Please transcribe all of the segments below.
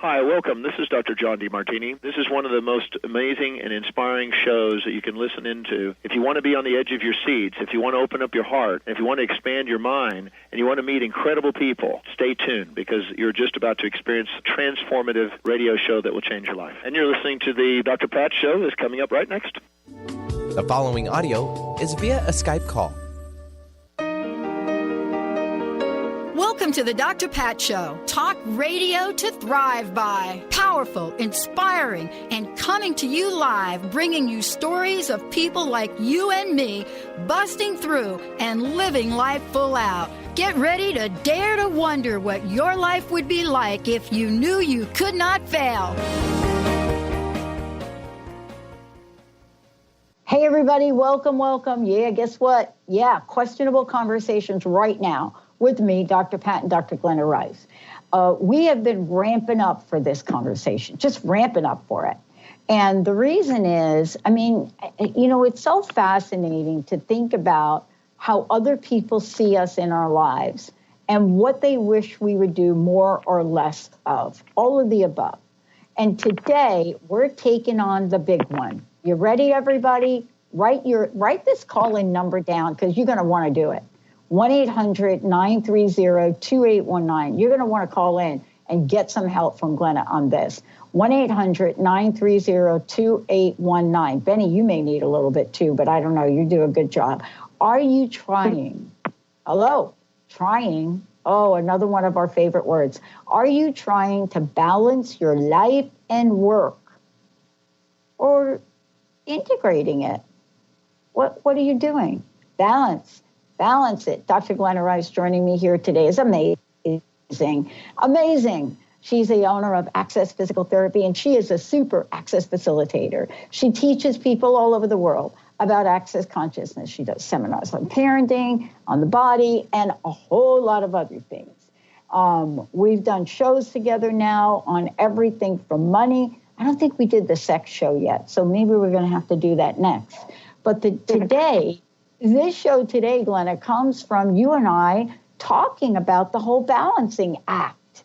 Hi, welcome. This is Dr. John DeMartini. This is one of the most amazing and inspiring shows that you can listen into. If you want to be on the edge of your seats, if you want to open up your heart, if you want to expand your mind, and you want to meet incredible people, stay tuned because you're just about to experience a transformative radio show that will change your life. And you're listening to the Dr. Pat Show that's coming up right next. The following audio is via a Skype call. Welcome to the Dr. Pat Show. Talk radio to thrive by. Powerful, inspiring, and coming to you live, bringing you stories of people like you and me, busting through and living life full out. Get ready to dare to wonder what your life would be like if you knew you could not fail. Hey, everybody. Welcome, welcome. Yeah, guess what? Yeah, questionable conversations right now. With me, Dr. Pat and Dr. Glenna Rice. We have been ramping up for this conversation, just ramping up for it. And the reason is, it's so fascinating to think about how other people see us in our lives and what they wish we would do more or less of, all of the above. And today, we're taking on the big one. You ready, everybody? Write this call-in number down because you're going to want to do it. 1-800-930-2819. You're going to want to call in and get some help from Glenna on this. 1-800-930-2819. Benny, you may need a little bit too, but I don't know. You do a good job. Are you trying? Hello? Trying? Oh, another one of our favorite words. Are you trying to balance your life and work? Or integrating it? What are you doing? Balance it. Dr. Glenna Rice joining me here today is amazing. She's the owner of Access Physical Therapy, and she is a super access facilitator. She teaches people all over the world about access consciousness. She does seminars on parenting, on the body, and a whole lot of other things. We've done shows together now on everything from money. I don't think we did the sex show yet, so maybe we're going to have to do that next. But this show today, Glenna, comes from you and I talking about the whole balancing act.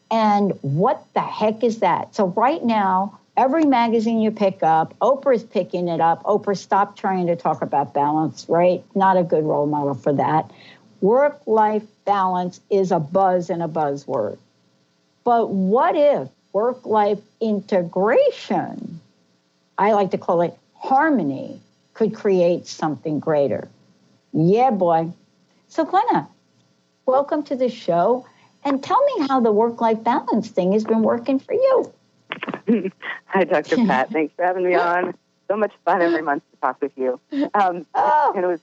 And what the heck is that? So right now, every magazine you pick up, Oprah's picking it up. Oprah, stop trying to talk about balance, right? Not a good role model for that. Work-life balance is a buzz and a buzzword. But what if work-life integration, I like to call it harmony, could create something greater? Yeah, boy. So, Glenna, welcome to the show. And tell me how the work-life balance thing has been working for you. Hi, Dr. Pat. Thanks for having me on. So much fun every month to talk with you. And it was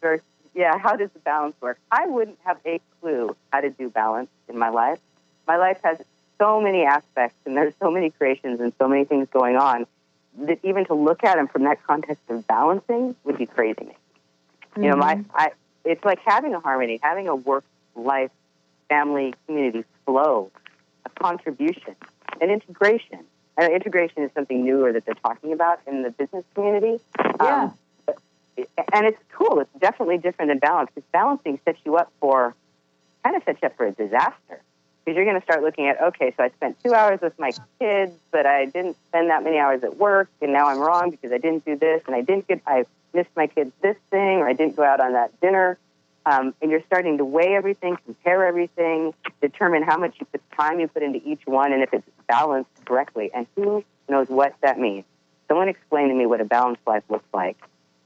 how does the balance work? I wouldn't have a clue how to do balance in my life. My life has so many aspects, and there's so many creations and so many things going on, that even to look at them from that context of balancing would be crazy to me. Mm-hmm. You know, it's like having a harmony, having a work-life, family, community flow, a contribution, an integration. And integration is something newer that they're talking about in the business community. Yeah. And it's cool. It's definitely different than balance, because balancing sets you up for a disaster. Because you're going to start looking at, okay, so I spent 2 hours with my kids, but I didn't spend that many hours at work, and now I'm wrong because I didn't do this, and I missed my kids this thing, or I didn't go out on that dinner. And you're starting to weigh everything, compare everything, determine how much time you put into each one, and if it's balanced correctly. And who knows what that means? Someone explain to me what a balanced life looks like,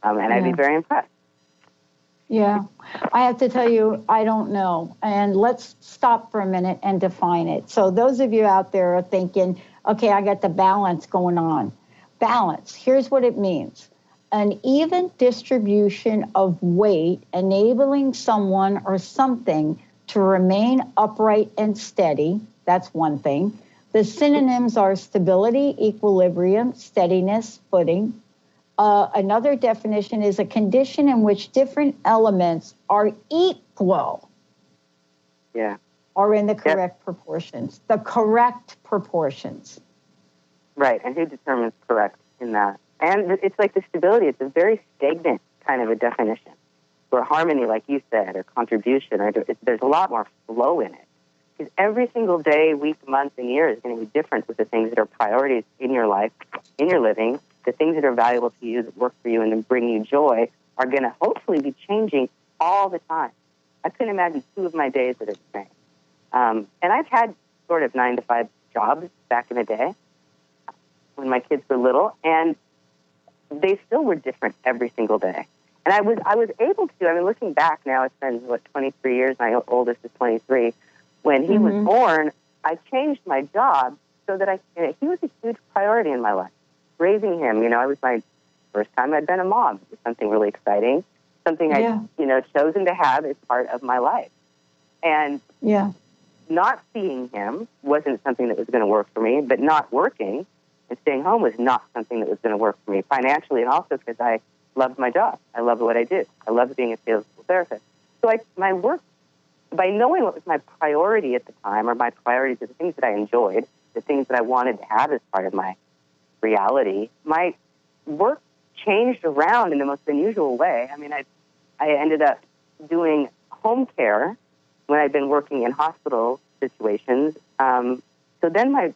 and I'd be very impressed. Yeah, I have to tell you, I don't know. And let's stop for a minute and define it. So those of you out there are thinking, okay, I got the balance going on. Balance, here's what it means. An even distribution of weight enabling someone or something to remain upright and steady. That's one thing. The synonyms are stability, equilibrium, steadiness, footing. Another definition is a condition in which different elements are equal. Yeah. Or in the correct proportions. The correct proportions. Right. And who determines correct in that? And it's like the stability. It's a very stagnant kind of a definition. Where harmony, like you said, or contribution, there's a lot more flow in it. Because every single day, week, month, and year is going to be different with the things that are priorities in your life, in your living. The things that are valuable to you, that work for you, and that bring you joy are going to hopefully be changing all the time. I couldn't imagine 2 of my days that are the same. And I've had sort of 9-to-5 jobs back in the day when my kids were little, and they still were different every single day. And I was able to, I mean, looking back now, it's been, 23 years, my oldest is 23. When he was born, I changed my job so that he was a huge priority in my life. Raising him, it was my first time I'd been a mom. It was something really exciting, something I'd, chosen to have as part of my life. And not seeing him wasn't something that was going to work for me, but not working and staying home was not something that was going to work for me financially, and also because I loved my job. I loved what I did. I loved being a physical therapist. So my work, by knowing what was my priority at the time, or my priorities are the things that I enjoyed, the things that I wanted to have as part of my reality, my work changed around in the most unusual way. I mean, I ended up doing home care when I'd been working in hospital situations. So then my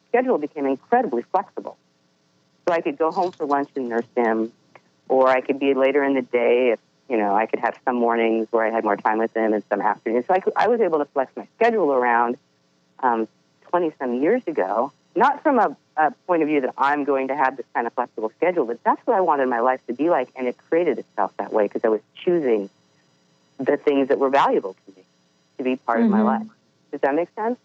schedule became incredibly flexible. So I could go home for lunch and nurse him, or I could be later in the day if, I could have some mornings where I had more time with him and some afternoons. So I was able to flex my schedule around 20-some years ago, not from a point of view that I'm going to have this kind of flexible schedule, but that's what I wanted my life to be like, and it created itself that way because I was choosing the things that were valuable to me to be part of my life. Does that make sense?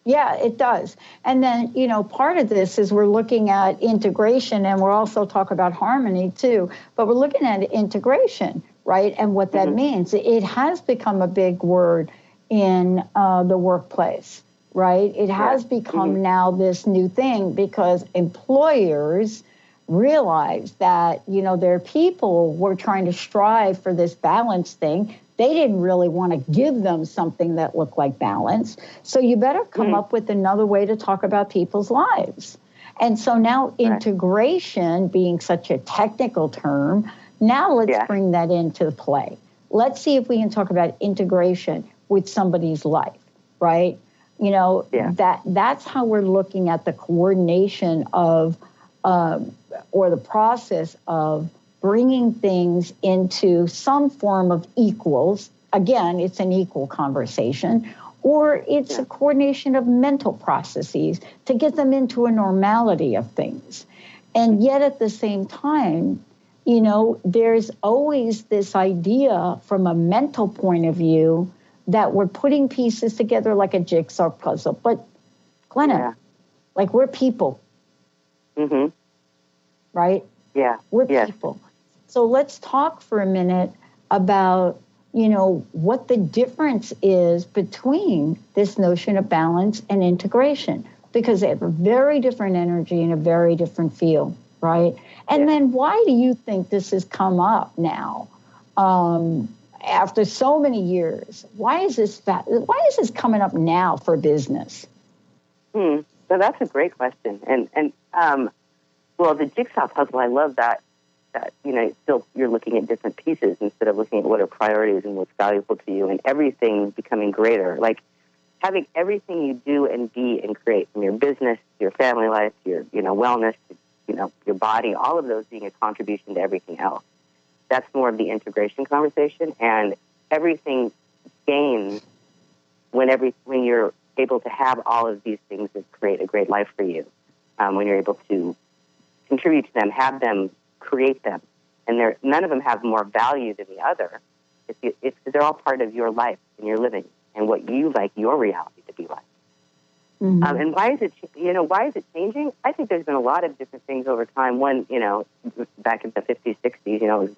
Yeah, it does. And then, part of this is we're looking at integration, and we're also talking about harmony too, but we're looking at integration, right? And what that means. It has become a big word in the workplace, right? It has become now this new thing because employers realize that, their people were trying to strive for this balance thing. They didn't really want to give them something that looked like balance. So you better come up with another way to talk about people's lives. And so now integration being such a technical term, now let's bring that into play. Let's see if we can talk about integration with somebody's life, right? That's how we're looking at the coordination of, or the process of bringing things into some form of equals. Again, it's an equal conversation, or it's a coordination of mental processes to get them into a normality of things. And yet at the same time, there's always this idea from a mental point of view that we're putting pieces together like a jigsaw puzzle. But Glenna, like we're people, right? Yeah. We're people. So let's talk for a minute about, what the difference is between this notion of balance and integration, because they have a very different energy and a very different feel, right? And then why do you think this has come up now after so many years? Why is this coming up now for business? So that's a great question. And well, the jigsaw puzzle, I love that, still you're looking at different pieces instead of looking at what are priorities and what's valuable to you, and everything becoming greater. Like having everything you do and be and create, from your business to your family life to your, wellness to, your body, all of those being a contribution to everything else. That's more of the integration conversation, and everything gains when you're able to have all of these things that create a great life for you. When you're able to contribute to them, have them, create them, and none of them have more value than the other. They're all part of your life and your living and what you like your reality to be like. And why is it changing? I think there's been a lot of different things over time. One, back in the 50s, 60s, it was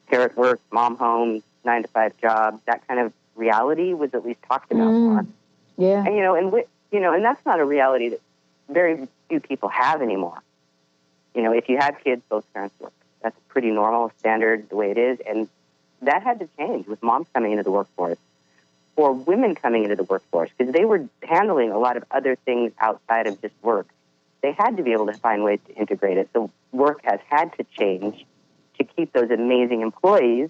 parent work, mom home, 9-to-5 job. That kind of reality was at least talked about more. Yeah. And and that's not a reality that very few people have anymore. If you have kids, both parents work. That's pretty normal, standard, the way it is. And that had to change with moms coming into the workforce, or women coming into the workforce, because they were handling a lot of other things outside of just work. They had to be able to find ways to integrate it. So work has had to change to keep those amazing employees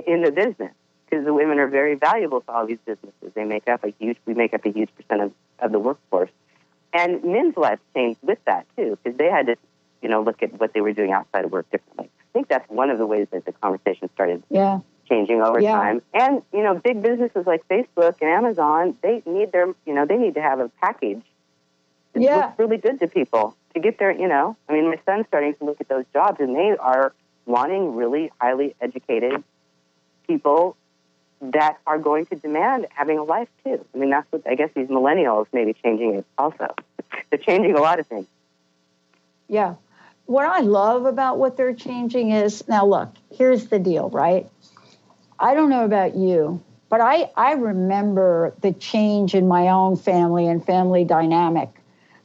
in the business. because the women are very valuable to all these businesses. We make up a huge percent of the workforce. And men's lives changed with that, too, because they had to, look at what they were doing outside of work differently. I think that's one of the ways that the conversation started changing over time. And, big businesses like Facebook and Amazon, they need to have a package that looks really good to people to get their, my son's starting to look at those jobs, and they are wanting really highly educated people that are going to demand having a life, too. I mean, that's what, I guess these millennials may be changing it also. They're changing a lot of things. Yeah. What I love about what they're changing is, now look, here's the deal, right? I don't know about you, but I remember the change in my own family and family dynamic.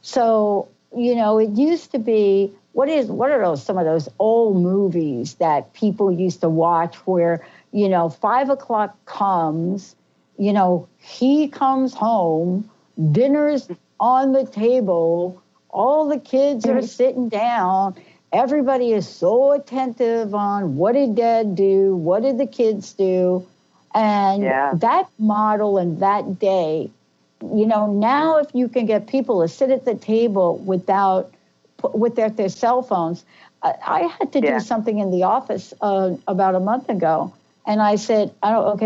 So, it used to be, what are some of those old movies that people used to watch where, 5 o'clock comes, he comes home, dinner's on the table, all the kids are sitting down, everybody is so attentive on what did dad do, what did the kids do, and that model and that day, now if you can get people to sit at the table with their cell phones. I had to do something in the office about a month ago, and I said, I don't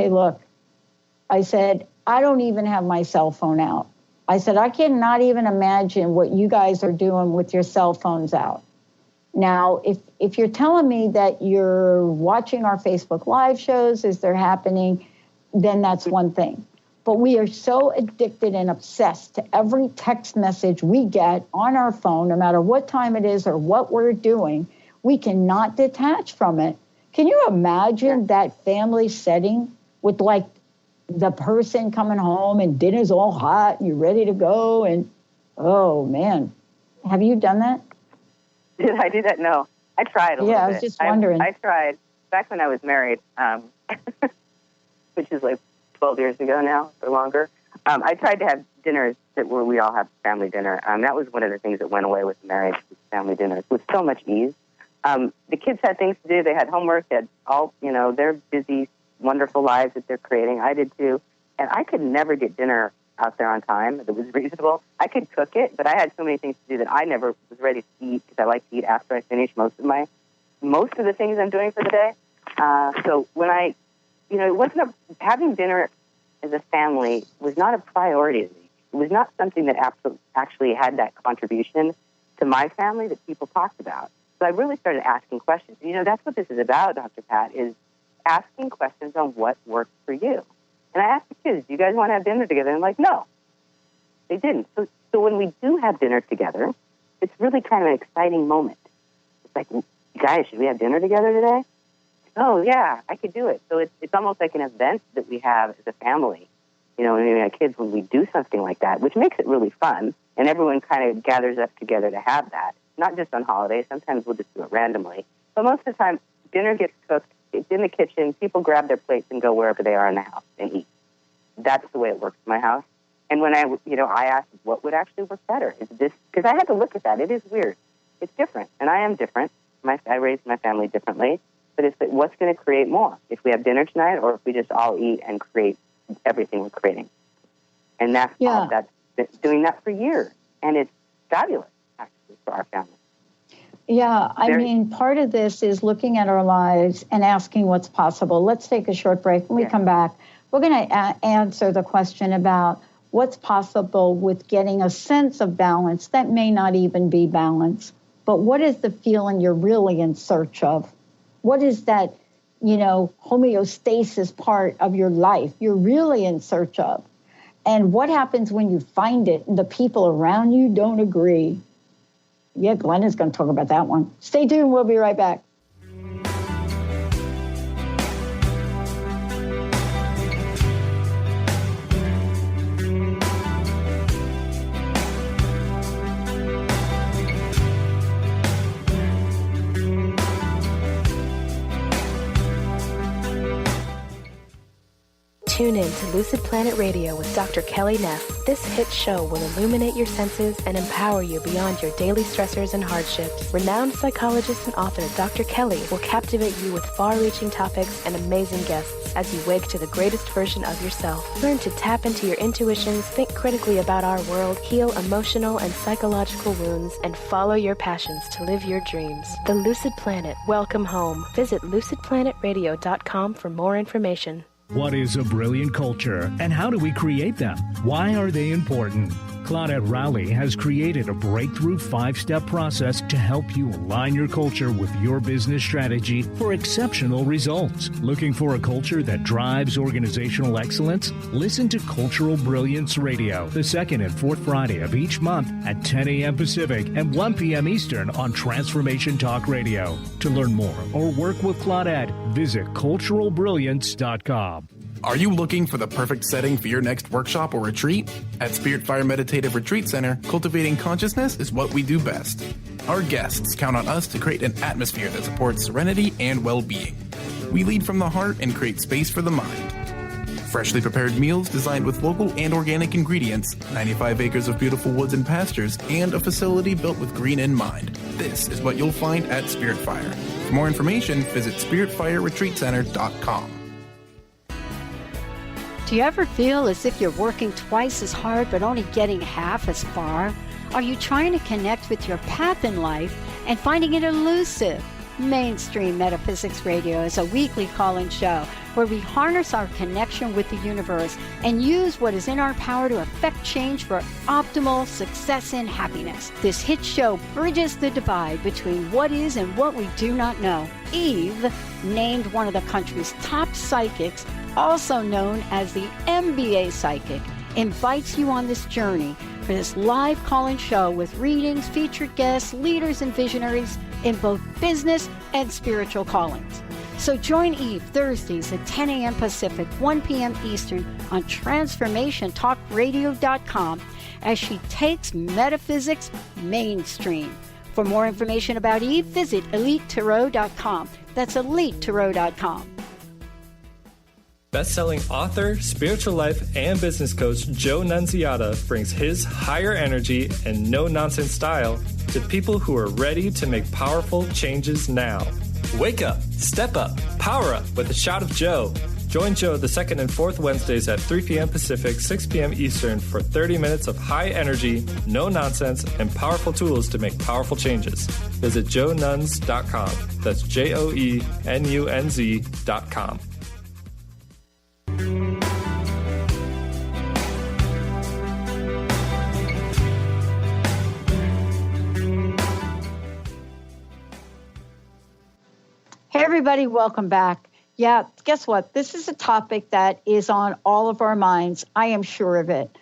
even have my cell phone out. I said, I cannot even imagine what you guys are doing with your cell phones out. Now, if you're telling me that you're watching our Facebook Live shows as they're happening, then that's one thing. But we are so addicted and obsessed to every text message we get on our phone, no matter what time it is or what we're doing, we cannot detach from it. Can you imagine that family setting with like the person coming home and dinner's all hot and you're ready to go? And, oh, man, have you done that? Did I do that? No. I tried a little bit. Yeah, I was just wondering. I tried back when I was married, which is like 12 years ago now or longer. I tried to have dinners where we all have family dinner. That was one of the things that went away with marriage, family dinners, with so much ease. The kids had things to do. They had homework. They had all, their busy, wonderful lives that they're creating. I did too. And I could never get dinner out there on time that was reasonable. I could cook it, but I had so many things to do that I never was ready to eat because I like to eat after I finish most of the things I'm doing for the day. So when it wasn't having dinner as a family was not a priority to me. It was not something that actually had that contribution to my family that people talked about. So I really started asking questions. That's what this is about, Dr. Pat, is asking questions on what works for you. And I asked the kids, do you guys want to have dinner together? And I'm like, no, they didn't. So when we do have dinner together, it's really kind of an exciting moment. It's like, guys, should we have dinner together today? Oh, yeah, I could do it. So it's almost like an event that we have as a family, and our kids when we do something like that, which makes it really fun. And everyone kind of gathers up together to have that, not just on holidays. Sometimes we'll just do it randomly. But most of the time, dinner gets cooked. It's in the kitchen. People grab their plates and go wherever they are in the house and eat. That's the way it works in my house. And when I asked what would actually work better, is this, because I had to look at that. It is weird. It's different, and I am different. I raised my family differently. But it's what's going to create more, if we have dinner tonight or if we just all eat and create everything we're creating. And that's doing that for years. And it's fabulous, actually, for our family. Yeah, I mean, part of this is looking at our lives and asking what's possible. Let's take a short break. When we come back, we're going to answer the question about what's possible with getting a sense of balance that may not even be balance. But what is the feeling you're really in search of? What is that, homeostasis part of your life you're really in search of? And what happens when you find it and the people around you don't agree? Yeah, Glenna's going to talk about that one. Stay tuned. We'll be right back. Tune in to Lucid Planet Radio with Dr. Kelly Neff. This hit show will illuminate your senses and empower you beyond your daily stressors and hardships. Renowned psychologist and author Dr. Kelly will captivate you with far-reaching topics and amazing guests as you wake to the greatest version of yourself. Learn to tap into your intuitions, think critically about our world, heal emotional and psychological wounds, and follow your passions to live your dreams. The Lucid Planet. Welcome home. Visit lucidplanetradio.com for more information. What is a brilliant culture, and how do we create them? Why are they important? Claudette Rowley has created a breakthrough 5-step process to help you align your culture with your business strategy for exceptional results. Looking for a culture that drives organizational excellence? Listen to Cultural Brilliance Radio, the second and fourth Friday of each month at 10 a.m. Pacific and 1 p.m. Eastern on Transformation Talk Radio. To learn more or work with Claudette, visit culturalbrilliance.com. Are you looking for the perfect setting for your next workshop or retreat? At Spirit Fire Meditative Retreat Center, cultivating consciousness is what we do best. Our guests count on us to create an atmosphere that supports serenity and well-being. We lead from the heart and create space for the mind. Freshly prepared meals designed with local and organic ingredients, 95 acres of beautiful woods and pastures, and a facility built with green in mind. This is what you'll find at Spirit Fire. For more information, visit spiritfireretreatcenter.com. Do you ever feel as if you're working twice as hard but only getting half as far? Are you trying to connect with your path in life and finding it elusive? Mainstream Metaphysics Radio is a weekly call-in show where we harness our connection with the universe and use what is in our power to affect change for optimal success and happiness. This hit show bridges the divide between what is and what we do not know. Eve, named one of the country's top psychics, also known as the MBA Psychic, invites you on this journey for this live call-in show with readings, featured guests, leaders, and visionaries in both business and spiritual callings. So join Eve Thursdays at 10 a.m. Pacific, 1 p.m. Eastern on TransformationTalkRadio.com as she takes metaphysics mainstream. For more information about Eve, visit EliteTarot.com. That's EliteTarot.com. Best-selling author, spiritual life, and business coach Joe Nunziata brings his higher energy and no-nonsense style to people who are ready to make powerful changes now. Wake up, step up, power up with a shot of Joe. Join Joe the second and fourth Wednesdays at 3 p.m. Pacific, 6 p.m. Eastern for 30 minutes of high energy, no nonsense, and powerful tools to make powerful changes. Visit joenuns.com. That's JOENUNZ.com. Hey, everybody, welcome back. Yeah, guess what? This is a topic that is on all of our minds. I am sure of it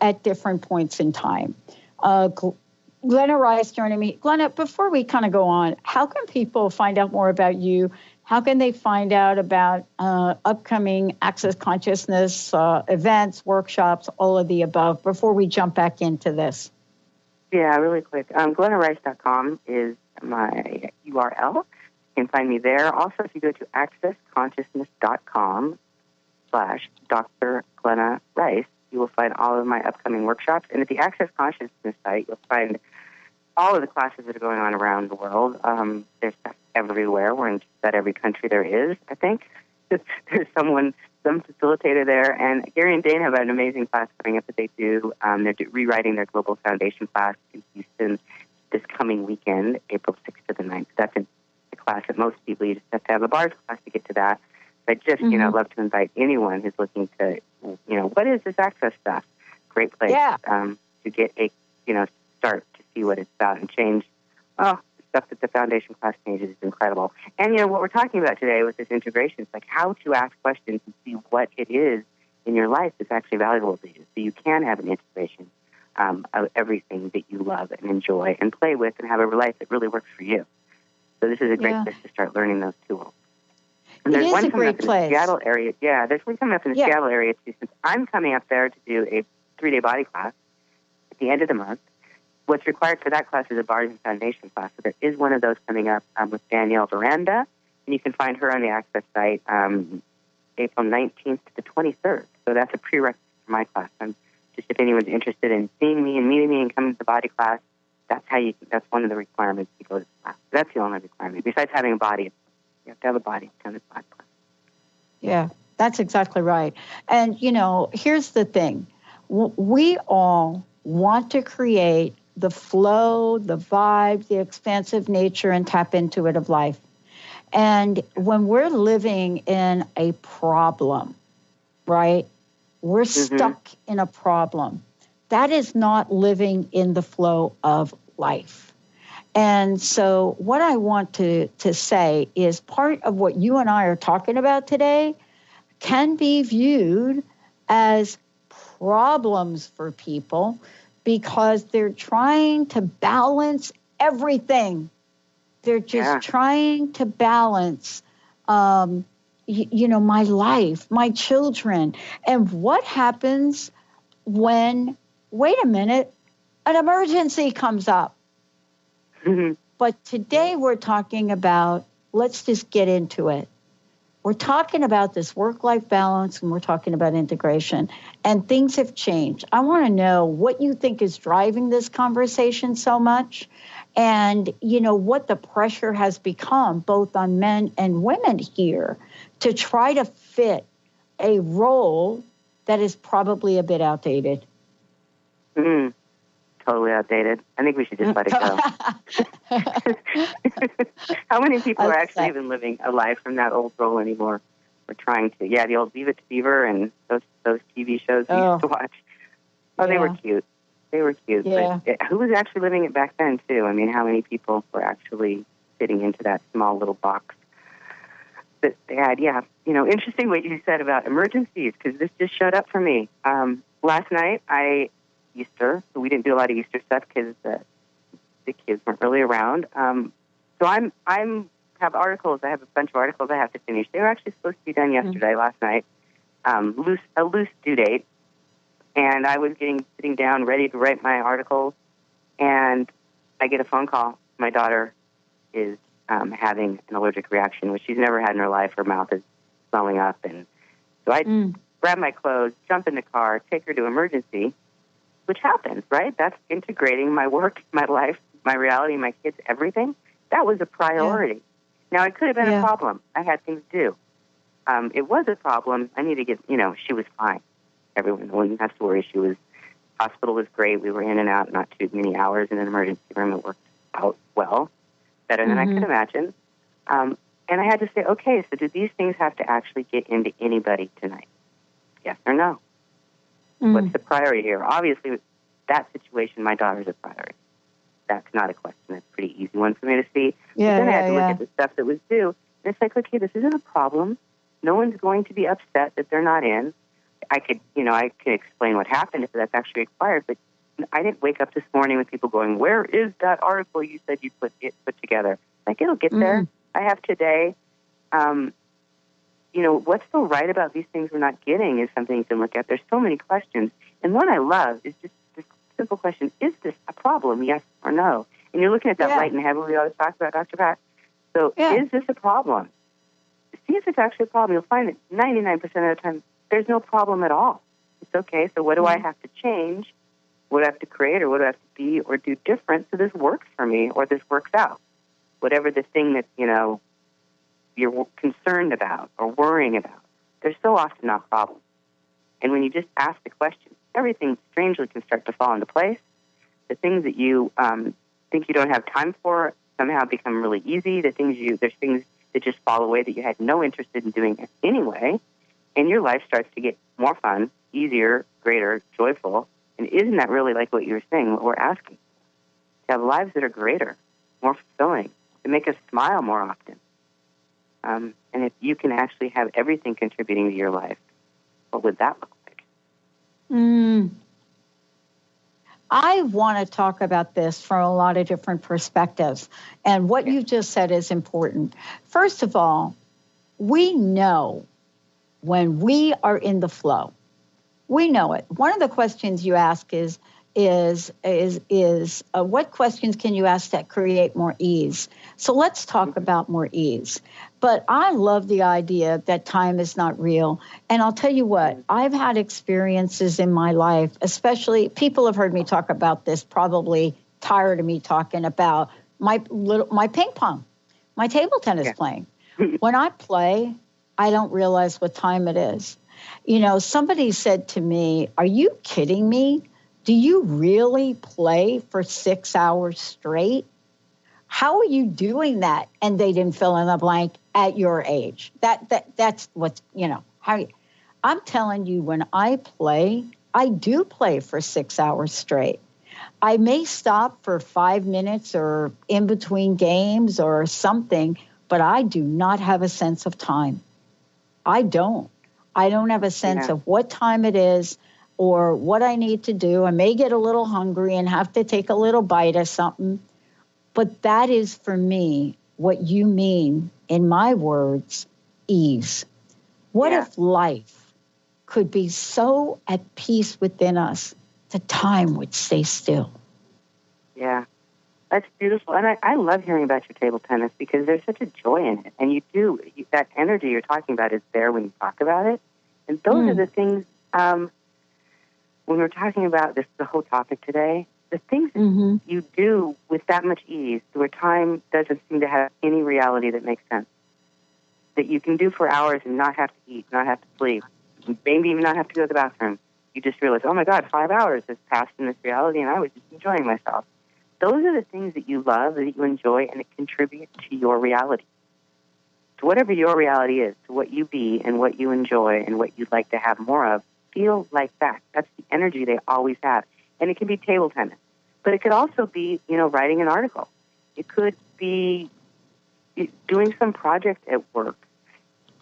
at different points in time. Glenna Rice joining me. Glenna, before we kind of go on, how can people find out more about you? How can they find out about upcoming Access Consciousness events, workshops, all of the above, before we jump back into this? Yeah, really quick. GlennaRice.com is my URL. You can find me there. Also, if you go to accessconsciousness.com/Dr. Glenna Rice, you will find all of my upcoming workshops. And at the Access Consciousness site, you'll find all of the classes that are going on around the world. There's stuff everywhere. We're in just about every country there is, I think. There's some facilitator there. And Gary and Dane have an amazing class coming up that they do. They're rewriting their Global Foundation class in Houston this coming weekend, April 6th to the 9th. That's a class that most people, you just have to have a bars class to get to that. But just, love to invite anyone who's looking to, what is this access stuff? Great place to get a, start to see what it's about and change. Oh, the stuff that the foundation class changes is incredible. And, what we're talking about today with this integration is like how to ask questions and see what it is in your life that's actually valuable to you. So you can have an integration of everything that you love and enjoy and play with and have a life that really works for you. So this is a great place to start learning those tools. And there's one coming up in the Seattle area. Yeah, there's one coming up in the Seattle area too. Since I'm coming up there to do a 3-day body class at the end of the month, what's required for that class is a bars and foundation class. So there is one of those coming up with Danielle Veranda, and you can find her on the Access site. April 19th to the 23rd. So that's a prerequisite for my class. Just if anyone's interested in seeing me and meeting me and coming to the body class, that's one of the requirements to go to the class. That's the only requirement. Besides having a body, you have to have a body to come to the body class. Yeah, that's exactly right. And, here's the thing. We all want to create the flow, the vibe, the expansive nature, and tap into it of life. And when we're living in a problem, right, we're stuck in a problem. That is not living in the flow of life. And so what I want to say is part of what you and I are talking about today can be viewed as problems for people because they're trying to balance everything. They're just trying to balance, my life, my children. And what happens when, wait a minute, an emergency comes up? But today we're talking about, let's just get into it. We're talking about this work-life balance, and we're talking about integration, and things have changed. I want to know what you think is driving this conversation so much, and, what the pressure has become both on men and women here to try to fit a role that is probably a bit outdated. Totally outdated. I think we should just let it go. How many people are actually even living a life from that old role anymore? We're trying to. Yeah, the old Leave It to Beaver and those TV shows we used to watch. They were cute. They were cute. Yeah. But who was actually living it back then, too? I mean, how many people were actually fitting into that small little box that they had? Yeah. Interesting what you said about emergencies, because this just showed up for me. Last night, Easter, so we didn't do a lot of Easter stuff because the kids weren't really around. So I have articles. I have a bunch of articles I have to finish. They were actually supposed to be done yesterday, last night. A loose due date, and I was sitting down ready to write my articles, and I get a phone call. My daughter is having an allergic reaction, which she's never had in her life. Her mouth is swelling up, and so I grab my clothes, jump in the car, take her to emergency. Which happens, right? That's integrating my work, my life, my reality, my kids, everything. That was a priority. Now, it could have been a problem. I had things to do. It was a problem. I need to get, she was fine. Everyone wouldn't have to worry. Hospital was great. We were in and out, not too many hours in an emergency room. It worked out well, better than I could imagine. And I had to say, okay, so do these things have to actually get into anybody tonight? Yes or no? What's the priority here? Obviously, that situation, my daughter's a priority. That's not a question. That's a pretty easy one for me to see. But then I had to look at the stuff that was due. And it's like, okay, this isn't a problem. No one's going to be upset that they're not in. I could explain what happened if that's actually required. But I didn't wake up this morning with people going, where is that article you said you put together? Like, it'll get there. I have today. What's so right about these things we're not getting is something you can look at. There's so many questions. And one I love is just this simple question, is this a problem, yes or no? And you're looking at that light and heavy we always talk about, Dr. Pat. So is this a problem? See if it's actually a problem. You'll find that 99% of the time, there's no problem at all. It's okay. So what do I have to change? What do I have to create, or what do I have to be or do different so this works for me or this works out? Whatever the thing that, you're concerned about or worrying about, they're so often not problems. And when you just ask the question, everything strangely can start to fall into place. The things that you think you don't have time for somehow become really easy. There's things that just fall away that you had no interest in doing anyway. And your life starts to get more fun, easier, greater, joyful. And isn't that really like what you were saying, what we're asking? To have lives that are greater, more fulfilling, to make us smile more often. And if you can actually have everything contributing to your life, what would that look like? I want to talk about this from a lot of different perspectives. And what you just said is important. First of all, we know when we are in the flow. We know it. One of the questions you ask is is what questions can you ask that create more ease? So let's talk about more ease. But I love the idea that time is not real. And I'll tell you what, I've had experiences in my life, especially people have heard me talk about this, probably tired of me talking about my ping pong, my table tennis playing. When I play, I don't realize what time it is. You know, somebody said to me, "Are you kidding me? Do you really play for 6 hours straight? How are you doing that?" And they didn't fill in the blank at your age. That's what's, you know, I'm telling you, when I play, I do play for 6 hours straight. I may stop for 5 minutes or in between games or something, but I do not have a sense of time. I don't have a sense of what time it is or what I need to do. I may get a little hungry and have to take a little bite of something. But that is, for me, what you mean, in my words, ease. What if life could be so at peace within us, the time would stay still? Yeah, that's beautiful. And I love hearing about your table tennis because there's such a joy in it. And that energy you're talking about is there when you talk about it. And those are the things, when we're talking about the whole topic today, the things that you do with that much ease, where time doesn't seem to have any reality that makes sense, that you can do for hours and not have to eat, not have to sleep, maybe even not have to go to the bathroom. You just realize, oh my God, 5 hours has passed in this reality and I was just enjoying myself. Those are the things that you love, that you enjoy, and it contributes to your reality. To whatever your reality is, to what you be and what you enjoy and what you'd like to have more of, feel like that. That's the energy they always have. And it can be table tennis. But it could also be, writing an article. It could be doing some project at work.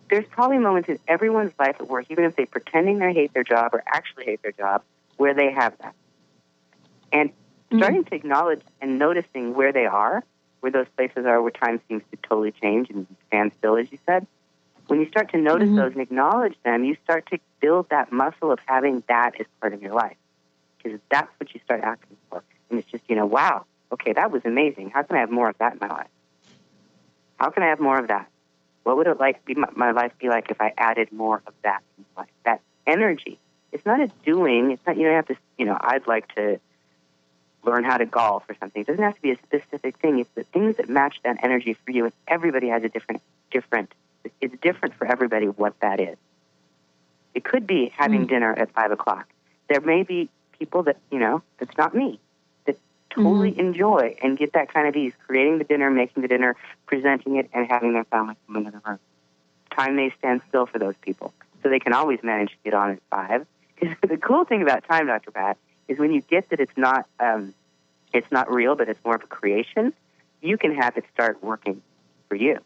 There's probably moments in everyone's life at work, even if they're pretending they hate their job or actually hate their job, where they have that. And starting to acknowledge and noticing where they are, where those places are where time seems to totally change and stand still, as you said. When you start to notice those and acknowledge them, you start to build that muscle of having that as part of your life. Because that's what you start asking for. And it's just, wow, okay, that was amazing. How can I have more of that in my life? How can I have more of that? What would it my life be like if I added more of that in my life? That energy. It's not a doing. It's not, you don't have to, I'd like to learn how to golf or something. It doesn't have to be a specific thing. It's the things that match that energy for you. And everybody has a different, it's different for everybody what that is. It could be having dinner at 5 o'clock. There may be people that, that's not me, that totally enjoy and get that kind of ease, creating the dinner, making the dinner, presenting it, and having their family come into the room. Time may stand still for those people. So they can always manage to get on at 5. Because the cool thing about time, Dr. Pat, is when you get that it's not real, but it's more of a creation, you can have it start working for you.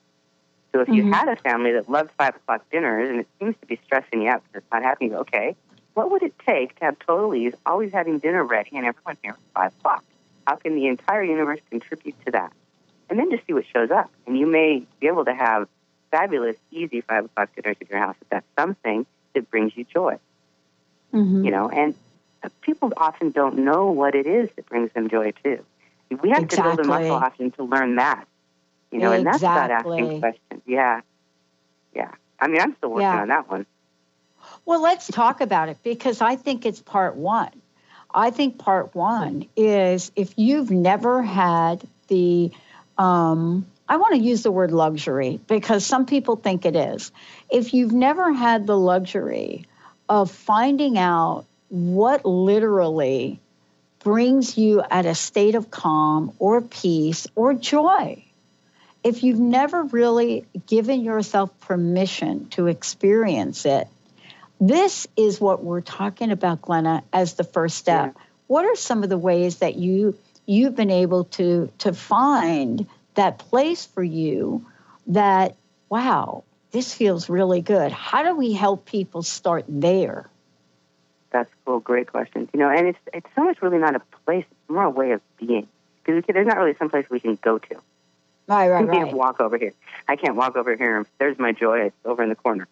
So if you had a family that loved 5 o'clock dinners and it seems to be stressing you out because it's not happening, okay, what would it take to have total ease, always having dinner ready and everyone here at 5 o'clock? How can the entire universe contribute to that? And then just see what shows up. And you may be able to have fabulous, easy 5 o'clock dinners at your house if that's something that brings you joy. And people often don't know what it is that brings them joy, too. We have to build a muscle often to learn that, and that's about asking questions. Yeah. I mean, I'm still working on that one. Well, let's talk about it because I think it's part one. I think part one is if you've never had the, I want to use the word luxury because some people think it is. If you've never had the luxury of finding out what literally brings you at a state of calm or peace or joy, if you've never really given yourself permission to experience it, this is what we're talking about, Glenna, as the first step. Yeah. What are some of the ways that you've been able to find that place for you that, wow, this feels really good? How do we help people start there? That's cool. Great question. And it's so much really not a place. It's more a way of being. Because there's not really some place we can go to. Right. I can't walk over here. I can't walk over here and there's my joy. It's over in the corner.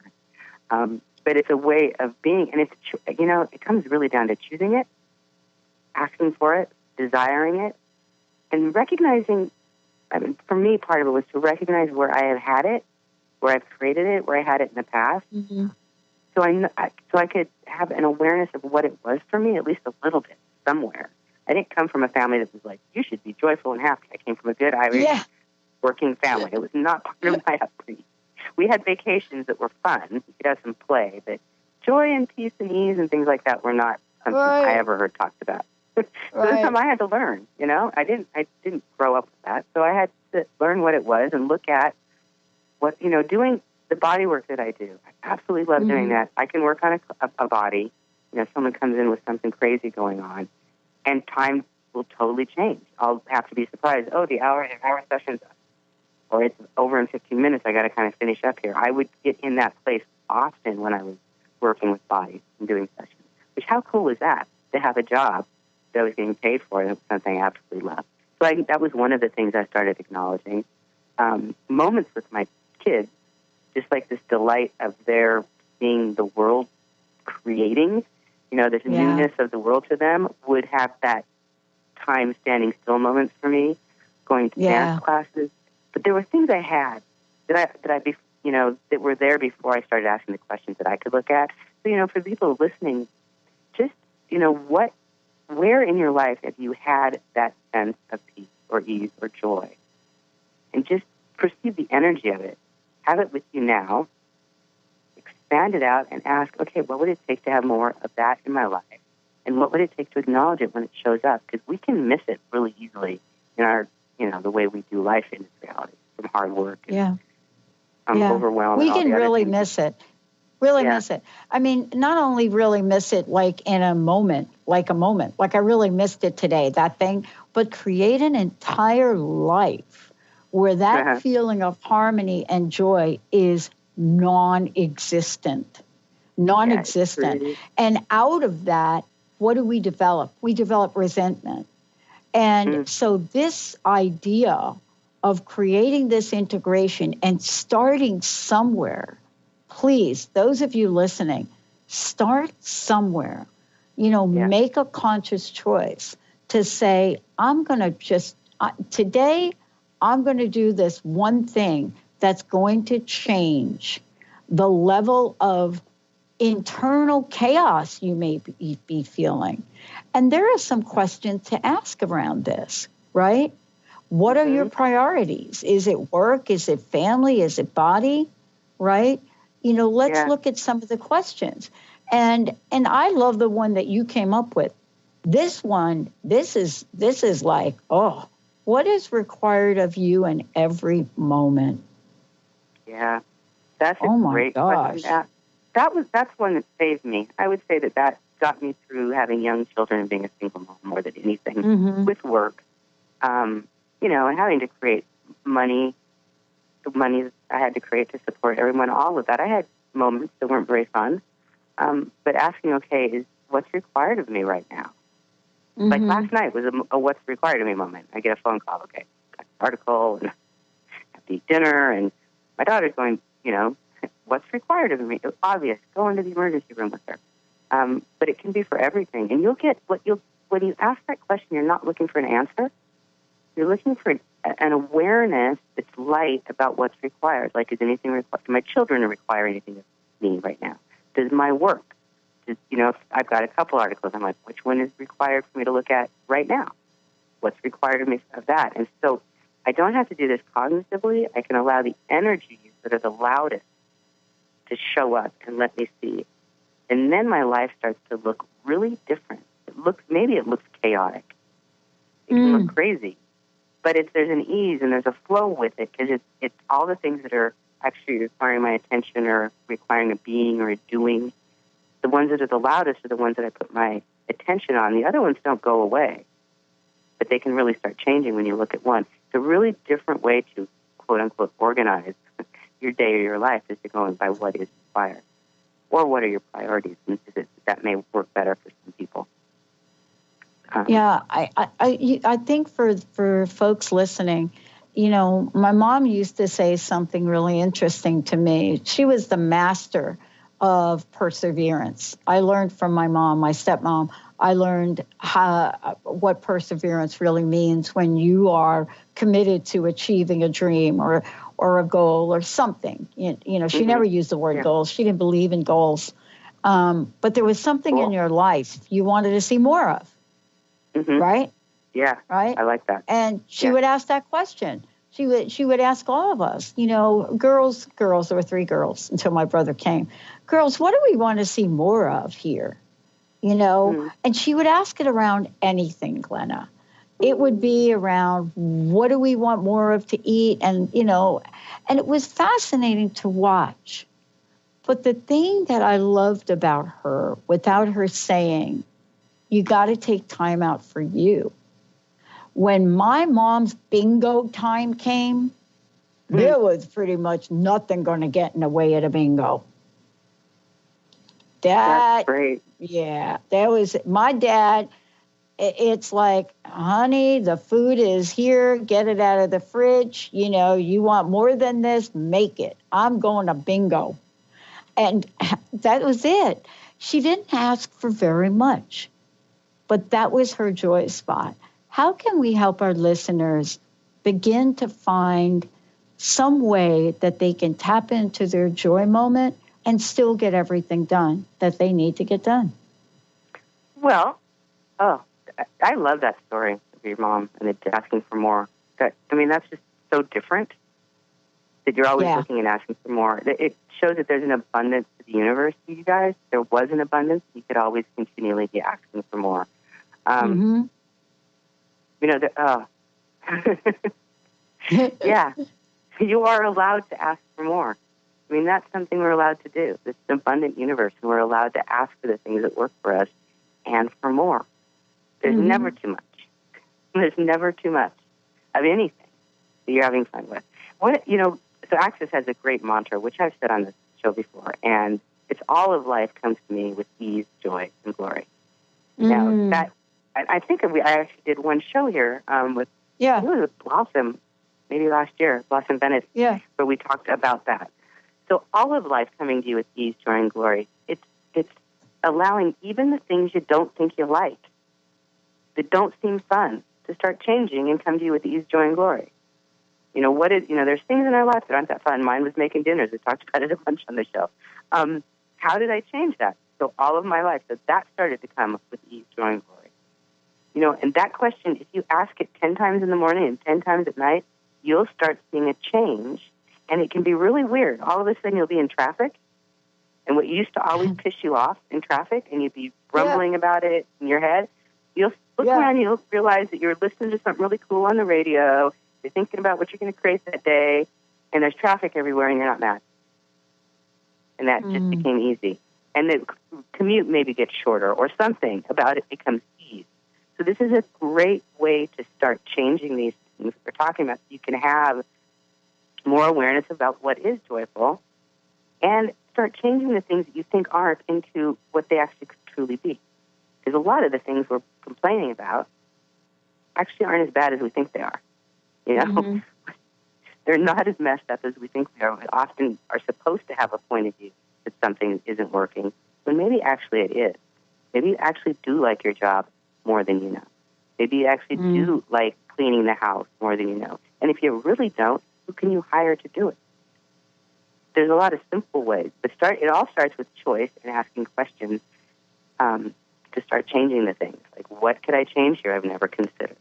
But it's a way of being. And it's, it comes really down to choosing it. asking for it, desiring it, and recognizing, I mean, for me, part of it was to recognize where I have had it, where I've created it, where I had it in the past. Mm-hmm. So I could have an awareness of what it was for me, at least a little bit, somewhere. I didn't come from a family that was like, you should be joyful and happy. I came from a good Irish working family. It was not part of my upbringing. We had vacations that were fun. We could have some play, but joy and peace and ease and things like that were not something I ever heard talked about. So this time I had to learn, you know. I didn't grow up with that. So I had to learn what it was and look at what, you know, doing the body work that I do. I absolutely love doing that. I can work on a body. You know, someone comes in with something crazy going on, and time will totally change. I'll have to be surprised. Oh, the hour session's up. Or it's over in 15 minutes. I got to kind of finish up here. I would get in that place often when I was working with bodies and doing sessions. Which, how cool is that, to have a job that I was getting paid for and it was something I absolutely loved. So that was one of the things I started acknowledging. Moments with my kids, just like this delight of their seeing the world creating, you know, this newness of the world to them, would have that time standing still moments for me, going to dance classes. But there were things I had that were there before I started asking the questions that I could look at. So, you know, for people listening, just, you know, where in your life have you had that sense of peace or ease or joy? And just perceive the energy of it. Have it with you now. Expand it out and ask, okay, what would it take to have more of that in my life? And what would it take to acknowledge it when it shows up? Because we can miss it really easily in our, you know, the way we do life in this reality, from hard work. And, overwhelmed. We can really miss it. Miss it. I mean, not only really miss it like in a moment, like I really missed it today, that thing, but create an entire life where that feeling of harmony and joy is non-existent. And out of that, what do we develop? We develop resentment. And so this idea of creating this integration and starting somewhere, please, those of you listening, start somewhere. You know, make a conscious choice to say, I'm going to just, today, I'm going to do this one thing that's going to change the level of internal chaos you may be feeling. And there are some questions to ask around this, right? What are your priorities? Is it work? Is it family? Is it body? Right? You know, let's look at some of the questions. And I love the one that you came up with. This one, this is like, what is required of you in every moment? Yeah, that's a great question. That's one that saved me. I would say that got me through having young children and being a single mom more than anything, with work. You know, and having to create money, the money I had to create to support everyone, all of that. I had moments that weren't very fun, but asking, okay, is what's required of me right now? Like last night was a what's required of me moment. I get a phone call, okay, got an article, and have to eat dinner, and my daughter's going, you know, what's required of me? It's obvious. Go into the emergency room with her. But it can be for everything. And you'll get when you ask that question, you're not looking for an answer. You're looking for an awareness that's light about what's required. Like, is anything required? Do my children require anything of me right now? Does my work? You know, if I've got a couple articles, I'm like, which one is required for me to look at right now? What's required of me of that? And so I don't have to do this cognitively. I can allow the energies that are the loudest to show up and let me see. And then my life starts to look really different. Maybe it looks chaotic. It can look crazy. But there's an ease and there's a flow with it, because it's all the things that are actually requiring my attention or requiring a being or a doing. The ones that are the loudest are the ones that I put my attention on. The other ones don't go away, but they can really start changing when you look at one. It's a really different way to, quote-unquote, organize your day or your life, is to go by what is required. Or what are your priorities? And that may work better for some people. I think for folks listening, you know, my mom used to say something really interesting to me. She was the master of perseverance. I learned from my mom, my stepmom, I learned what perseverance really means when you are committed to achieving a dream or a goal or something. You know, she never used the word goals. She didn't believe in goals. But there was something in your life you wanted to see more of, right? Yeah, right. I like that. And she would ask that question. She would ask all of us, you know, girls, there were 3 girls until my brother came. Girls, what do we want to see more of here? You know, and she would ask it around anything, Glenna. It would be around what do we want more of to eat? And, you know, and it was fascinating to watch. But the thing that I loved about her, without her saying, you got to take time out for you. When my mom's bingo time came, there was pretty much nothing going to get in the way of the bingo. That's great. Yeah, that was my dad. It's like, honey, the food is here. Get it out of the fridge. You know, you want more than this, make it. I'm going to bingo. And that was it. She didn't ask for very much, but that was her joy spot. How can we help our listeners begin to find some way that they can tap into their joy moment and still get everything done that they need to get done? Well, I love that story of your mom and asking for more. I mean, that's just so different that you're always looking and asking for more. It shows that there's an abundance to the universe to you guys. There was an abundance. You could always continually be asking for more. You know, yeah, you are allowed to ask for more. I mean, that's something we're allowed to do. It's an abundant universe, and we're allowed to ask for the things that work for us and for more. There's never too much. There's never too much of anything that you're having fun with. So Access has a great mantra, which I've said on this show before, and it's all of life comes to me with ease, joy, and glory. Now, that I think I actually did one show here with it was with Blossom, maybe last year, Blossom Bennett, where we talked about that. So all of life coming to you with ease, joy, and glory. It's allowing even the things you don't think you like, that don't seem fun, to start changing and come to you with ease, joy, and glory. You know, there's things in our life that aren't that fun. Mine was making dinners. We talked about it a bunch on the show. How did I change that? So all of my life, so that started to come with ease, joy, and glory. You know, and that question, if you ask it 10 times in the morning and 10 times at night, you'll start seeing a change. And it can be really weird. All of a sudden, you'll be in traffic, and what used to always piss you off in traffic, and you'd be grumbling about it in your head, you'll look around and you'll realize that you're listening to something really cool on the radio, you're thinking about what you're going to create that day, and there's traffic everywhere, and you're not mad. And that just became easy. And the commute maybe gets shorter, or something about it becomes ease. So this is a great way to start changing these things we're talking about. You can have more awareness about what is joyful, and start changing the things that you think aren't into what they actually could truly be. Because a lot of the things we're complaining about actually aren't as bad as we think they are. You know, they're not as messed up as we think they are. We often are supposed to have a point of view that something isn't working, when maybe actually it is. Maybe you actually do like your job more than you know. Maybe you actually do like cleaning the house more than you know. And if you really don't, who can you hire to do it? There's a lot of simple ways. But it all starts with choice and asking questions to start changing the things. Like, what could I change here I've never considered?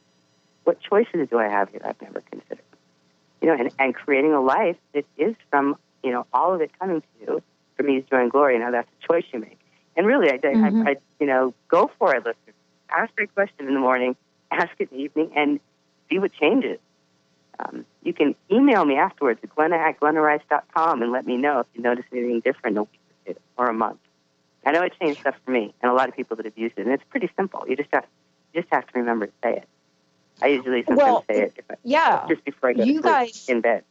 What choices do I have here I've never considered? You know, and creating a life that is from, you know, all of it coming to you from ease, joy, and glory. Now, that's a choice you make. And really, I go for it, listeners. Ask that question in the morning, ask it in the evening, and see what changes. You can email me afterwards at Glenna@GlennaRice.com and let me know if you notice anything different in a week or 2 or a month. I know it changed stuff for me and a lot of people that have used it, and it's pretty simple. You just have to remember to say it. I usually sometimes say it just before I go to sleep in bed.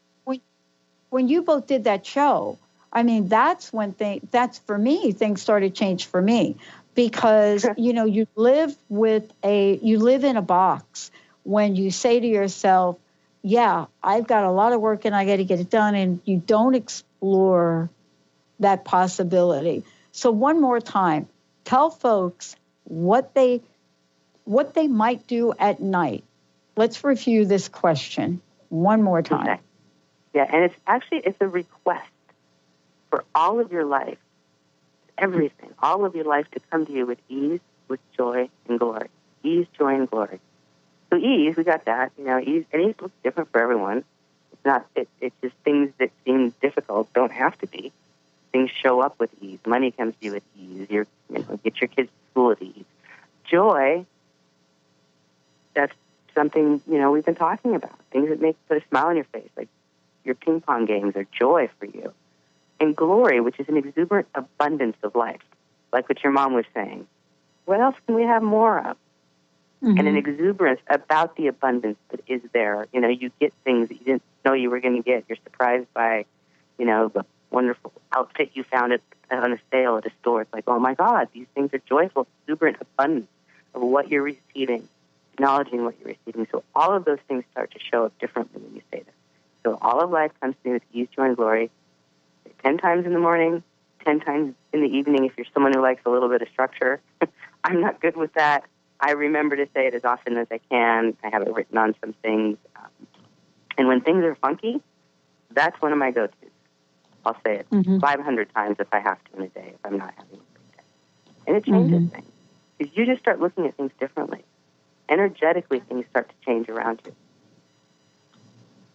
When you both did that show, I mean, that's for me, things started to change for me. Because, you know, you live in a box when you say to yourself, yeah, I've got a lot of work and I got to get it done, and you don't explore that possibility. So one more time, tell folks what they might do at night. Let's review this question one more time. Okay. Yeah, and it's a request for all of your life, everything, all of your life to come to you with ease, with joy and glory. Ease, joy, and glory. So ease, we got that. Ease, and ease looks different for everyone. It's not. It's just things that seem difficult don't have to be. Things show up with ease. Money comes to you with ease. Get your kids to school at ease. Joy, that's something, we've been talking about. Things that put a smile on your face, like your ping pong games are joy for you. And glory, which is an exuberant abundance of life, like what your mom was saying. What else can we have more of? Mm-hmm. And an exuberance about the abundance that is there. You get things that you didn't know you were going to get. You're surprised by, the wonderful outfit you found on a sale at a store. It's like, oh my God, these things are joyful, exuberant abundance of what you're receiving, acknowledging what you're receiving. So all of those things start to show up differently when you say that. So all of life comes to me with ease, joy, and glory. 10 times in the morning, 10 times in the evening if you're someone who likes a little bit of structure. I'm not good with that. I remember to say it as often as I can. I have it written on some things. And when things are funky, that's one of my go-tos. I'll say it 500 times if I have to in a day if I'm not having a great day. And it changes things. Because you just start looking at things differently. Energetically, things start to change around you.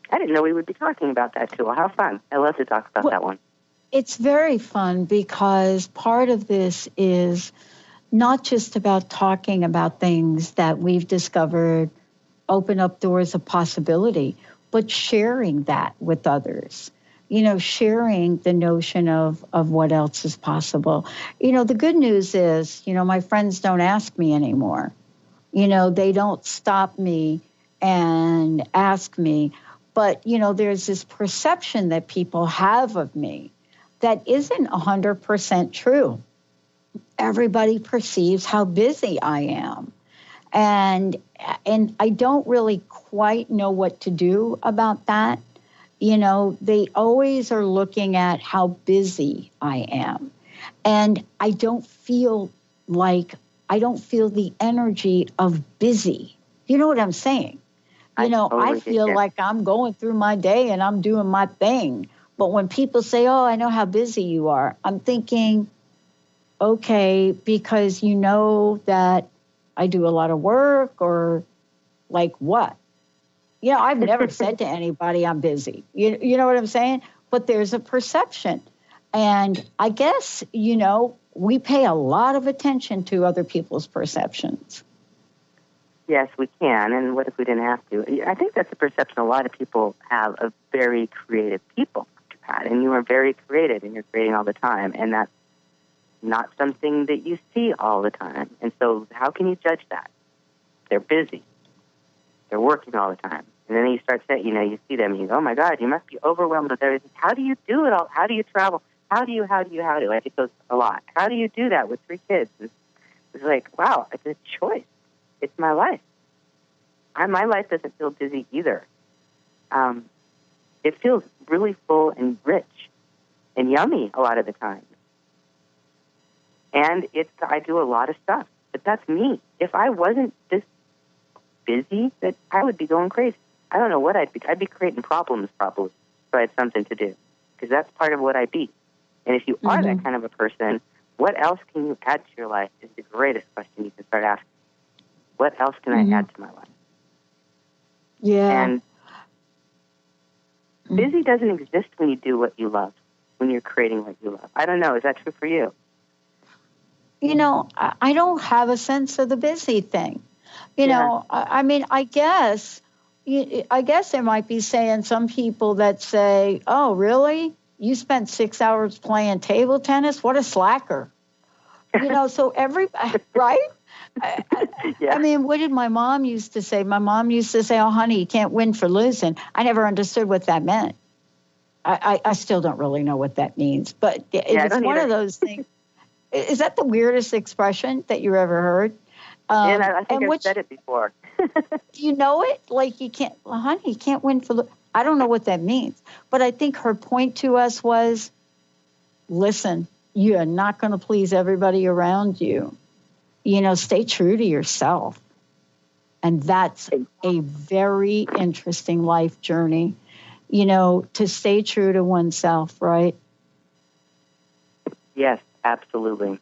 I didn't know we would be talking about that tool. How fun. I love to talk about that one. It's very fun because part of this is not just about talking about things that we've discovered open up doors of possibility, but sharing that with others. Sharing the notion of what else is possible. The good news is, my friends don't ask me anymore. They don't stop me and ask me. But, there's this perception that people have of me that isn't 100% true. Everybody perceives how busy I am. And I don't really quite know what to do about that. They always are looking at how busy I am. And I don't feel the energy of busy. You know what I'm saying? I feel like I'm going through my day and I'm doing my thing. But when people say, oh, I know how busy you are, I'm thinking, okay, because you know that I do a lot of work or like what? I've never said to anybody I'm busy. You know what I'm saying? But there's a perception. And I guess, we pay a lot of attention to other people's perceptions. Yes, we can. And what if we didn't have to? I think that's a perception a lot of people have of very creative people, Dr. Pat. And you are very creative and you're creating all the time. And that's not something that you see all the time. And so how can you judge that? They're busy. They're working all the time. And then you start saying, you see them and you go, oh my God, you must be overwhelmed with everything. How do you do it all? How do you travel? How do you? I get those a lot. How do you do that with 3 kids? It's like, wow, it's a choice. It's my life. My life doesn't feel busy either. It feels really full and rich and yummy a lot of the time. And I do a lot of stuff, but that's me. If I wasn't this busy, that I would be going crazy. I don't know what I'd be. I'd be creating problems probably if I had something to do, because that's part of what I be. And if you are that kind of a person, what else can you add to your life is the greatest question you can start asking. What else can I add to my life? Yeah. And busy doesn't exist when you do what you love, when you're creating what you love. I don't know. Is that true for you? I don't have a sense of the busy thing. I guess there might be saying some people that say, oh, really? You spent 6 hours playing table tennis? What a slacker. So everybody, right? Yeah. I mean, what did my mom used to say? My mom used to say, oh, honey, you can't win for losing. I never understood what that meant. I still don't really know what that means. But it's one of those things. Is that the weirdest expression that you ever heard? And I think I've said it before. Do you know it? Like you can't, honey, you can't win for I don't know what that means. But I think her point to us was, listen, you are not going to please everybody around you. stay true to yourself. And that's a very interesting life journey, to stay true to oneself, right? Yes, absolutely.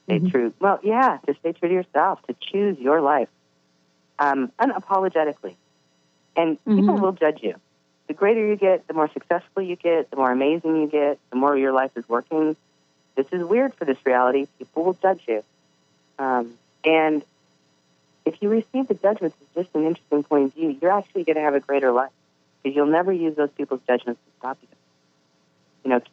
Stay true. Well, yeah, to stay true to yourself, to choose your life unapologetically. And people will judge you. The greater you get, the more successful you get, the more amazing you get, the more your life is working. This is weird for this reality. People will judge you. And if you receive the judgments as just an interesting point of view, you're actually going to have a greater life because you'll never use those people's judgments to stop you.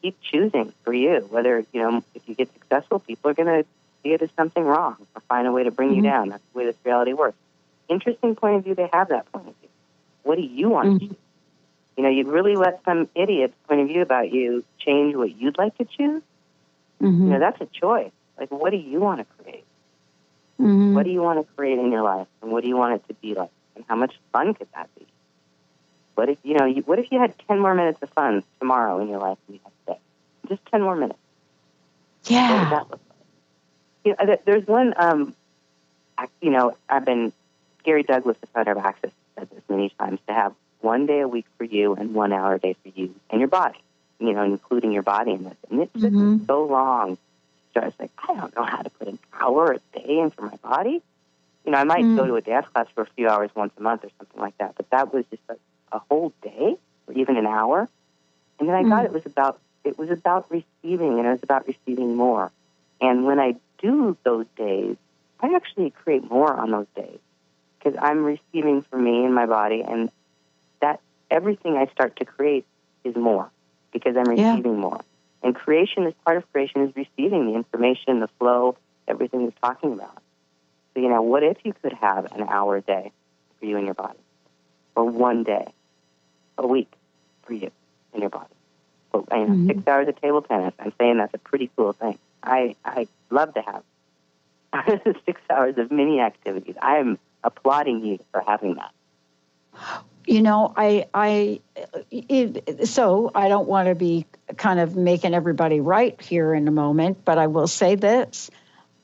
Keep choosing for you. Whether, if you get successful, people are going to see it as something wrong or find a way to bring you down. That's the way this reality works. Interesting point of view, they have that point of view. What do you want to choose? You'd really let some idiot's point of view about you change what you'd like to choose? That's a choice. Like, what do you want to create? What do you want to create in your life? And what do you want it to be like? And how much fun could that be? What if, what if you had 10 more minutes of fun tomorrow in your life than you have today? Just 10 more minutes. Yeah. What would that look like? There's one, Gary Douglas, the founder of Access, said this many times, to have 1 day a week for you and 1 hour a day for you and your body, including your body in this. And it took so long. So I was like, I don't know how to put an hour a day in for my body. I might go to a dance class for a few hours once a month or something like that, but that was just a whole day or even an hour. And then I thought it was about receiving, and it was about receiving more. And when I do those days, I actually create more on those days because I'm receiving for me and my body, and that everything I start to create is more because I'm receiving more. And creation is part of creation is receiving the information, the flow, everything we're talking about. So, what if you could have an hour a day for you and your body? Or 1 day a week for you and your body? Or, 6 hours of table tennis. I'm saying that's a pretty cool thing. I love to have 6 hours of mini activities. I am applauding you for having that. So I don't want to be kind of making everybody right here in a moment, but I will say this.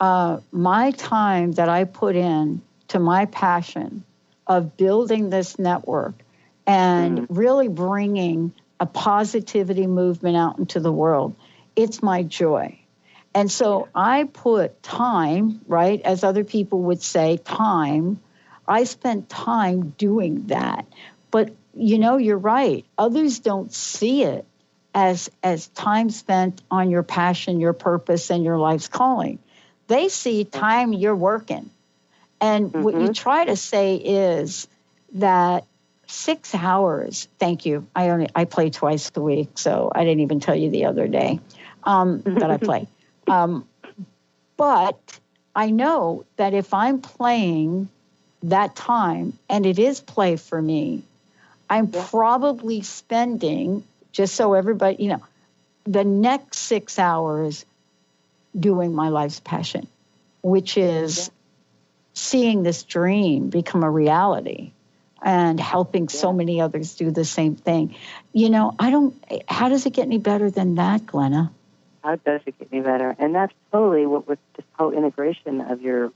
My time that I put in to my passion of building this network and really bringing a positivity movement out into the world, it's my joy. And so I put time, right, as other people would say, time. I spent time doing that. But, you're right. Others don't see it as time spent on your passion, your purpose, and your life's calling. They see time you're working. And what you try to say is that 6 hours, thank you. I play twice a week, so I didn't even tell you the other day that I play. But I know that if I'm playing that time, and it is play for me, I'm probably spending, just so everybody, the next 6 hours doing my life's passion, which is seeing this dream become a reality and helping so many others do the same thing. How does it get any better than that, Glenna? How does it get any better? And that's totally what with this whole integration of your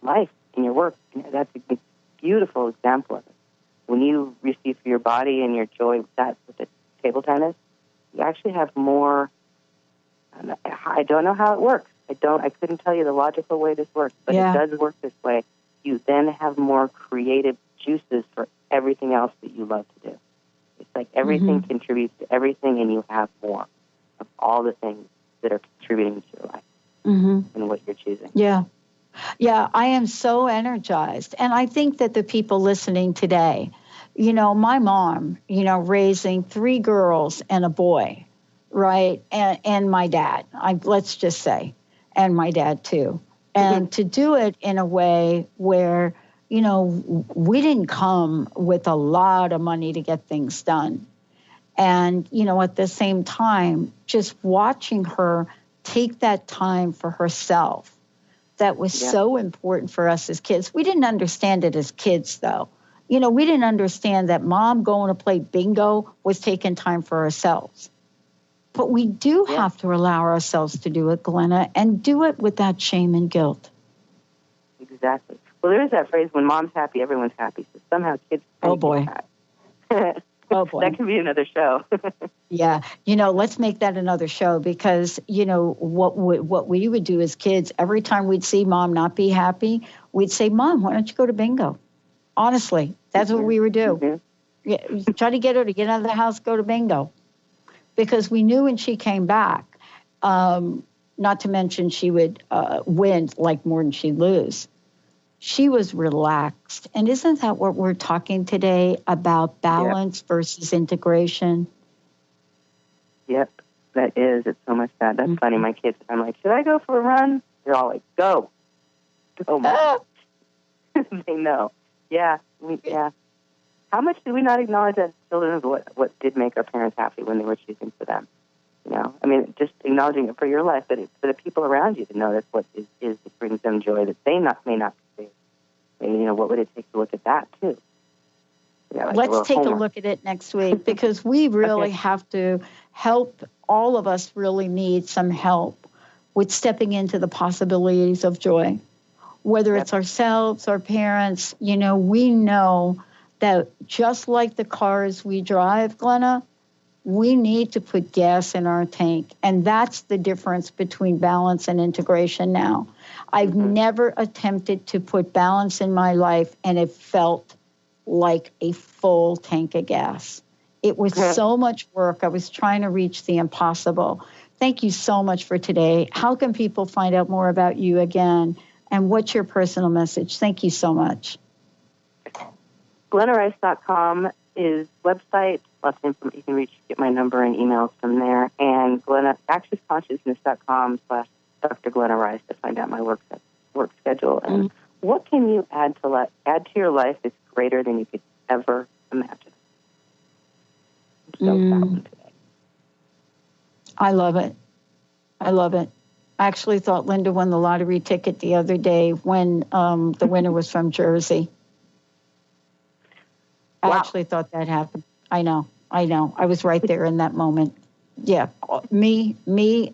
life and your work. That's a beautiful example of it. When you receive for your body and your joy with the table tennis, you actually have more. I don't know how it works. I couldn't tell you the logical way this works, but it does work this way. You then have more creative juices for everything else that you love to do. It's like everything contributes to everything, and you have more of all the things that are contributing to your life and what you're choosing. Yeah. Yeah, I am so energized. And I think that the people listening today, my mom, raising 3 girls and a boy, right? And my dad, let's just say, and my dad too. And to do it in a way where, we didn't come with a lot of money to get things done. And, at the same time, just watching her take that time for herself, that was so important for us as kids. We didn't understand it as kids, though. We didn't understand that mom going to play bingo was taking time for ourselves. But we do have to allow ourselves to do it, Glenna, and do it without shame and guilt. Exactly. Well, there is that phrase, when mom's happy, everyone's happy. So somehow kids... Oh, boy. Oh, boy. That can be another show. Yeah. Let's make that another show because, what we would do as kids, every time we'd see mom not be happy, we'd say, Mom, why don't you go to bingo? Honestly, that's what we would do. Mm-hmm. Yeah, try to get her to get out of the house, go to bingo. Because we knew when she came back, not to mention she would win like more than she'd lose. She was relaxed. And isn't that what we're talking today about, balance versus integration? Yep, that is. It's so much that. That's funny. My kids, I'm like, should I go for a run? They're all like, go. Go, Mom. They know. Yeah. How much do we not acknowledge as children of what did make our parents happy when they were choosing for them? I mean, just acknowledging it for your life, but for the people around you to know that's what is that brings them joy that they may not see. Maybe, what would it take to look at that too? Like let's take a look at it next week because we really have to help. All of us really need some help with stepping into the possibilities of joy, whether it's ourselves, our parents. We know that just like the cars we drive, Glenna, we need to put gas in our tank. And that's the difference between balance and integration now. I've never attempted to put balance in my life, and it felt like a full tank of gas. It was so much work. I was trying to reach the impossible. Thank you so much for today. How can people find out more about you again? And what's your personal message? Thank you so much. GlennaRice.com is website. Lots of information. You can get my number and emails from there. And accessconsciousness.com/Dr. Glenna Rice to find out my work schedule. And what can you add to your life that's greater than you could ever imagine? I'm so proud today. I love it. I actually thought Linda won the lottery ticket the other day when the winner was from Jersey. I actually thought that happened. I know. I was right there in that moment. Yeah, me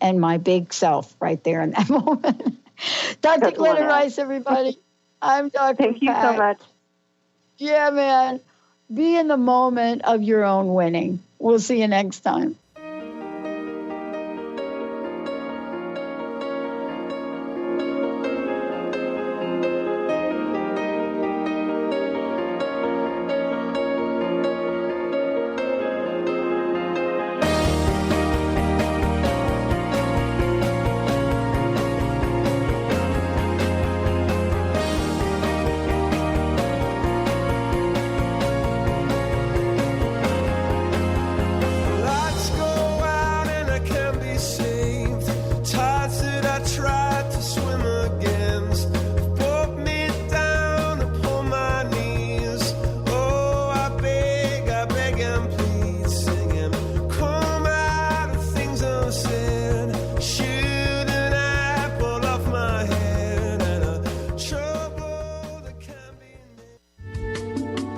and my big self right there in that moment. Dr. Glenna Rice, everybody. I'm Dr. Thank you so much. Yeah, man. Be in the moment of your own winning. We'll see you next time.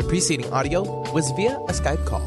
Preceding audio was via a Skype call.